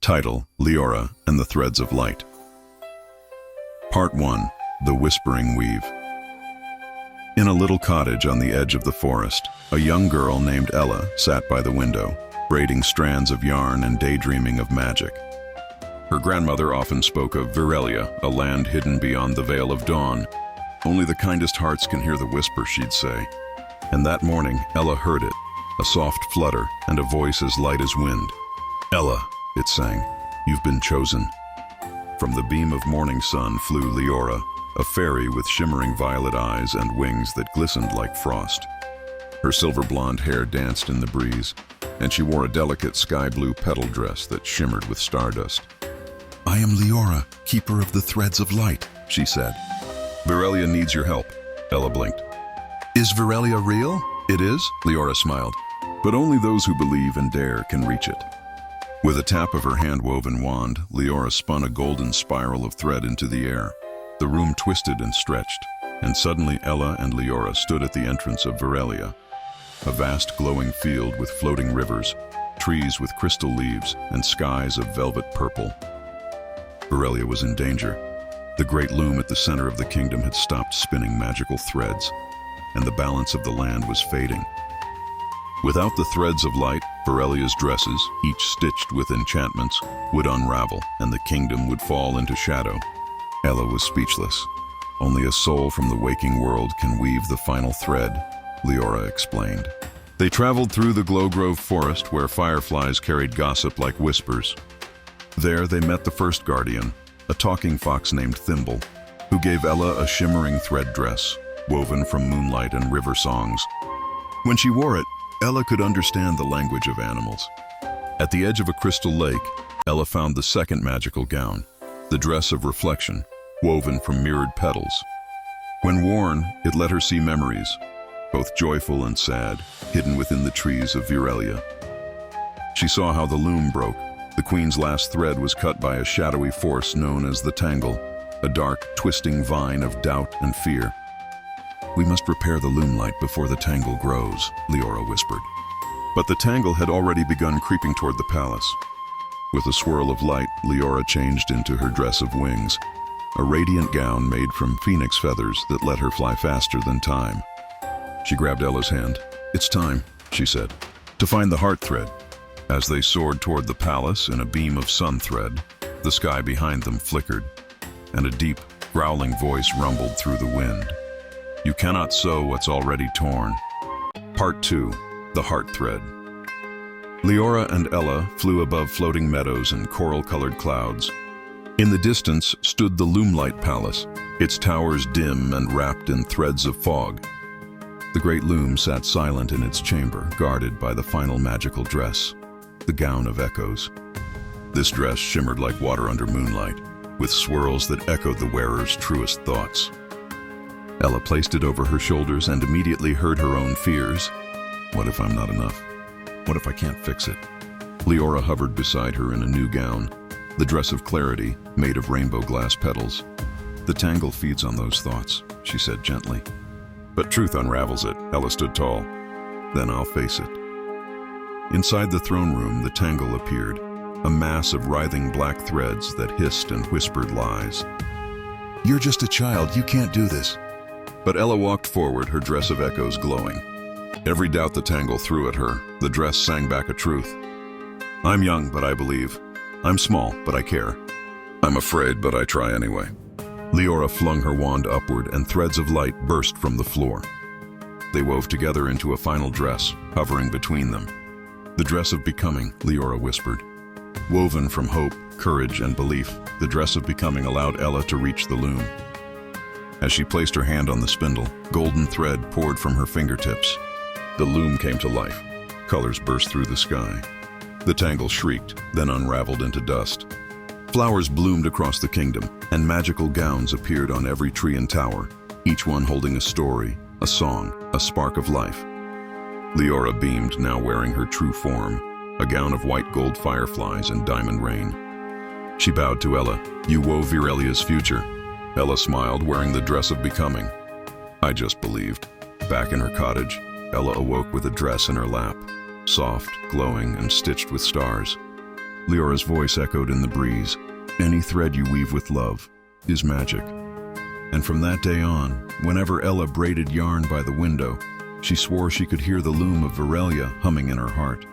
Title: Liora and the Threads of Light. Part 1. The Whispering Weave. In a little cottage on the edge of the forest, a young girl named Ella sat by the window, braiding strands of yarn and daydreaming of magic. Her grandmother often spoke of Virelia, a land hidden beyond the veil of dawn. Only the kindest hearts can hear the whisper, she'd say. And that morning, Ella heard it, a soft flutter and a voice as light as wind. "Ella," it sang, "you've been chosen." From the beam of morning sun flew Liora, a fairy with shimmering violet eyes and wings that glistened like frost. Her silver blonde hair danced in the breeze, and she wore a delicate sky blue petal dress that shimmered with stardust. "I am Liora, keeper of the threads of light," she said. "Virelia needs your help," Ella blinked. "Is Virelia real?" "It is," Liora smiled, "but only those who believe and dare can reach it." With a tap of her hand-woven wand, Liora spun a golden spiral of thread into the air. The room twisted and stretched, and suddenly Ella and Liora stood at the entrance of Virelia, a vast glowing field with floating rivers, trees with crystal leaves, and skies of velvet purple. Virelia was in danger. The great loom at the center of the kingdom had stopped spinning magical threads, and the balance of the land was fading. Without the threads of light, Virelia's dresses, each stitched with enchantments, would unravel, and the kingdom would fall into shadow. Ella was speechless. "Only a soul from the waking world can weave the final thread," Liora explained. They traveled through the Glowgrove forest where fireflies carried gossip like whispers. There they met the first guardian, a talking fox named Thimble, who gave Ella a shimmering thread dress, woven from moonlight and river songs. When she wore it, Ella could understand the language of animals. At the edge of a crystal lake, Ella found the second magical gown, the dress of reflection, woven from mirrored petals. When worn, it let her see memories, both joyful and sad, hidden within the trees of Virelia. She saw how the loom broke. The queen's last thread was cut by a shadowy force known as the Tangle, a dark, twisting vine of doubt and fear. "We must repair the loom light before the Tangle grows," Liora whispered. But the Tangle had already begun creeping toward the palace. With a swirl of light, Liora changed into her dress of wings, a radiant gown made from phoenix feathers that let her fly faster than time. She grabbed Ella's hand. "It's time," she said, "to find the heart thread." As they soared toward the palace in a beam of sun thread, the sky behind them flickered, and a deep, growling voice rumbled through the wind. "You cannot sew what's already torn." Part 2. The Heart Thread. Liora and Ella flew above floating meadows and coral-colored clouds. In the distance stood the Loomlight Palace, its towers dim and wrapped in threads of fog. The great loom sat silent in its chamber, guarded by the final magical dress, the Gown of Echoes. This dress shimmered like water under moonlight, with swirls that echoed the wearer's truest thoughts. Ella placed it over her shoulders and immediately heard her own fears. What if I'm not enough? What if I can't fix it? Liora hovered beside her in a new gown, the dress of clarity, made of rainbow glass petals. "The Tangle feeds on those thoughts," she said gently. "But truth unravels it." Ella stood tall. "Then I'll face it." Inside the throne room, the Tangle appeared, a mass of writhing black threads that hissed and whispered lies. "You're just a child, you can't do this." But Ella walked forward, her dress of echoes glowing. Every doubt the Tangle threw at her, the dress sang back a truth. "I'm young, but I believe. I'm small, but I care. I'm afraid, but I try anyway." Liora flung her wand upward, and threads of light burst from the floor. They wove together into a final dress, hovering between them. "The dress of becoming," Liora whispered. Woven from hope, courage, and belief, the dress of becoming allowed Ella to reach the loom. As she placed her hand on the spindle, golden thread poured from her fingertips. The loom came to life. Colors burst through the sky. The Tangle shrieked, then unraveled into dust. Flowers bloomed across the kingdom, and magical gowns appeared on every tree and tower, each one holding a story, a song, a spark of life. Liora beamed, now wearing her true form, a gown of white gold fireflies and diamond rain. She bowed to Ella. "You wove Virelia's future." Ella smiled, wearing the dress of becoming. "I just believed." Back in her cottage, Ella awoke with a dress in her lap, soft, glowing, and stitched with stars. Liora's voice echoed in the breeze. Any thread you weave with love is magic. And from that day on, whenever Ella braided yarn by the window, she swore she could hear the loom of Virelia humming in her heart.